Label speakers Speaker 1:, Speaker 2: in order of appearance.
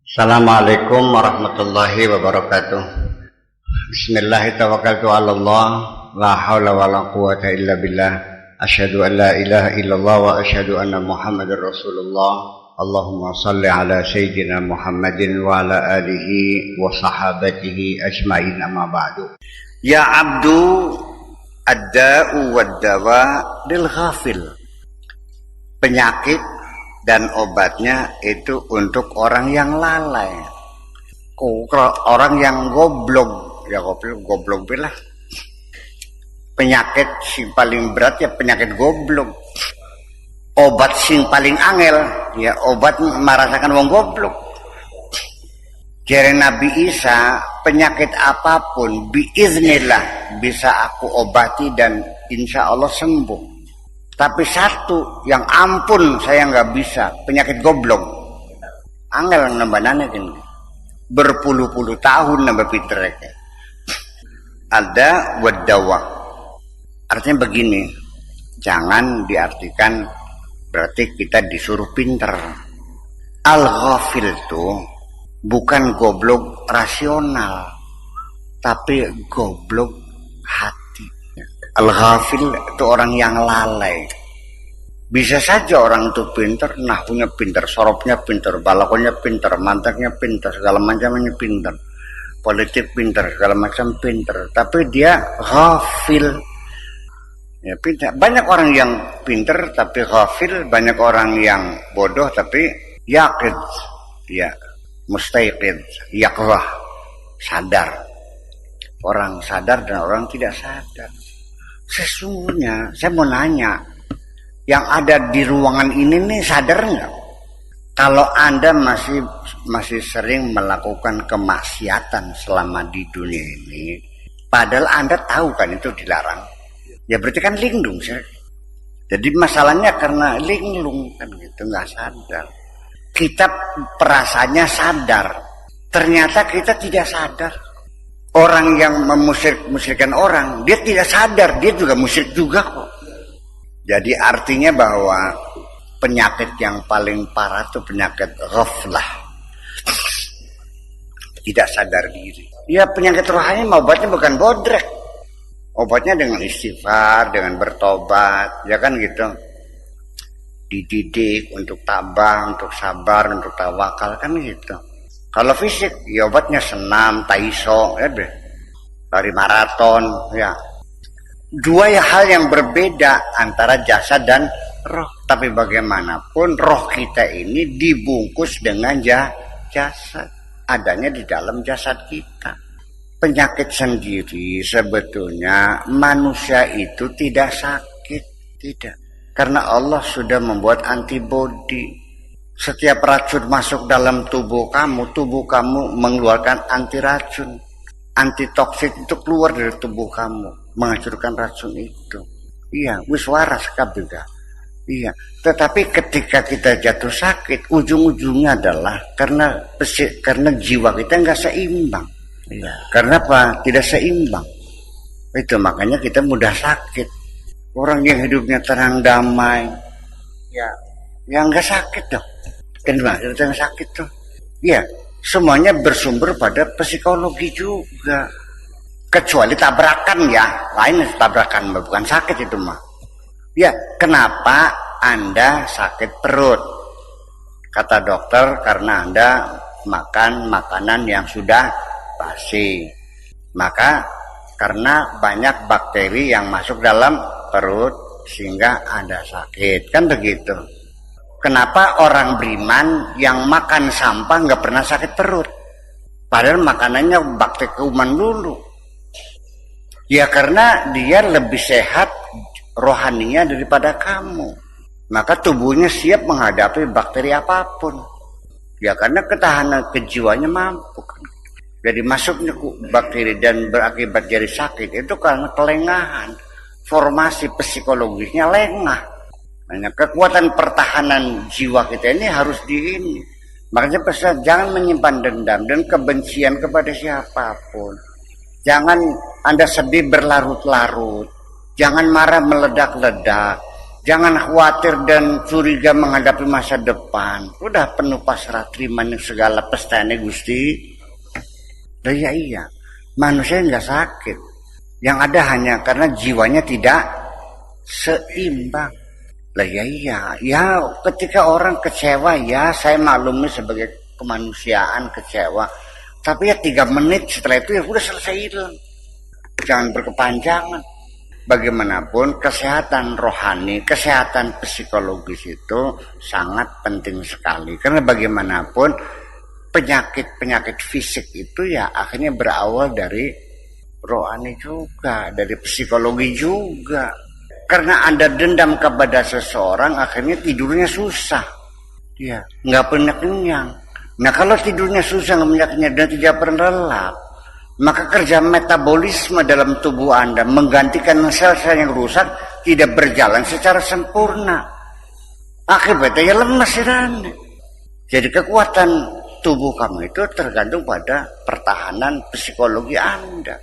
Speaker 1: Assalamualaikum warahmatullahi wabarakatuh. Bismillahirrahmanirrahim. La haula wa la quwata illa billah. Asyhadu an la ilaha illallah wa asyhadu anna Muhammadar Rasulullah. Allahumma salli ala sayyidina Muhammadin wa ala alihi wa sahabatihi ajmain, amma ba'du. Ya abdu ad-da'u wad-dawa lil ghafil. Penyakit dan obatnya itu untuk orang yang lalai, orang yang goblok, ya goblok bilah. Penyakit sing paling berat ya penyakit goblok. Obat sing paling angel ya obat merasakan wong goblok. Jere Nabi Isa, penyakit apapun biiznillah bisa aku obati dan insya Allah sembuh. Tapi satu yang ampun saya nggak bisa, penyakit goblok. Angel nambanane kan. Berpuluh-puluh tahun nambah pinter. Ada wadawa. Artinya begini, jangan diartikan berarti kita disuruh pinter. Al-ghafil itu bukan goblok rasional, tapi goblok hati. Al-ghafil itu orang yang lalai. Bisa saja orang itu pinter, nahwunya pinter, sorobnya pinter, balakonya pinter, mantaknya pinter, segala macamnya pinter, politik pinter, segala macam pinter, tapi dia ghafil. Ya, pinter. Banyak orang yang pinter tapi ghafil, banyak orang yang bodoh tapi yaqid, ya mustaiqid, yaqzah, sadar. Orang sadar dan orang tidak sadar. Sesungguhnya saya mau nanya, yang ada di ruangan ini nih sadar nggak? Kalau Anda masih sering melakukan kemaksiatan selama di dunia ini, padahal Anda tahu kan itu dilarang, ya berarti kan linglung sih. Jadi masalahnya karena linglung kan gitu, nggak sadar. Kita perasaannya sadar, ternyata kita tidak sadar. Orang yang memusyrikan orang, dia tidak sadar, dia juga musyrik juga kok. Jadi artinya bahwa penyakit yang paling parah itu penyakit ghaflah. Tidak sadar diri. Ya penyakit rohani obatnya bukan bodrek. Obatnya dengan istighfar, dengan bertobat, ya kan gitu. Dididik untuk tabah, untuk sabar, untuk tawakal, kan gitu. Kalau fisik, ya obatnya senam, taiso, ya deh, lari maraton, ya. Dua hal yang berbeda antara jasad dan roh. Tapi bagaimanapun roh kita ini dibungkus dengan jasad, adanya di dalam jasad kita. Penyakit sendiri sebetulnya manusia itu tidak sakit, tidak. Karena Allah sudah membuat antibodi. Setiap racun masuk dalam tubuh kamu mengeluarkan anti racun, anti toksik itu keluar dari tubuh kamu, menghancurkan racun itu. Iya, wis waras kabeh. Iya, tetapi ketika kita jatuh sakit, ujung-ujungnya adalah karena jiwa kita nggak seimbang. Iya. Karena apa? Tidak seimbang. Itu makanya kita mudah sakit. Orang yang hidupnya tenang damai, ya nggak sakit dong. Kenapa kita sakit tuh? Ya, semuanya bersumber pada psikologi juga. Kecuali tabrakan ya, lain tabrakan bukan sakit itu mah. Ya, kenapa Anda sakit perut? Kata dokter karena Anda makan makanan yang sudah basi. Maka karena banyak bakteri yang masuk dalam perut sehingga Anda sakit, kan begitu. Kenapa orang beriman yang makan sampah nggak pernah sakit perut? Padahal makanannya bakteri kuman dulu. Ya karena dia lebih sehat rohaninya daripada kamu. Maka tubuhnya siap menghadapi bakteri apapun. Ya karena ketahanan kejiwaannya mampu. Jadi masuknya bakteri dan berakibat jadi sakit itu karena kelengahan. Formasi psikologisnya lengah. Nah, kekuatan pertahanan jiwa kita ini harus ini. Makanya pesan jangan menyimpan dendam dan kebencian kepada siapapun. Jangan Anda sedih berlarut-larut. Jangan marah meledak-ledak. Jangan khawatir dan curiga menghadapi masa depan. Udah penuh pasrah terima nih segala pestane Gusti. Lah ya iya, manusia nggak sakit. Yang ada hanya karena jiwanya tidak seimbang. Lah ya iya, ya ketika orang kecewa ya saya maklumi sebagai kemanusiaan kecewa. Tapi ya 3 menit setelah itu ya udah selesai hilang. Jangan berkepanjangan. Bagaimanapun kesehatan rohani, kesehatan psikologis itu sangat penting sekali. Karena bagaimanapun penyakit-penyakit fisik itu ya akhirnya berawal dari rohani juga, dari psikologi juga. Karena Anda dendam kepada seseorang akhirnya tidurnya susah. Ya, nggak pernah kenyang. Nah kalau tidurnya susah, nggak pernah kenyang dan tidak pernah lelap, maka kerja metabolisme dalam tubuh Anda menggantikan sel-sel yang rusak tidak berjalan secara sempurna. Akibatnya ya lemas dan jadi kekuatan tubuh kamu itu tergantung pada pertahanan psikologi Anda.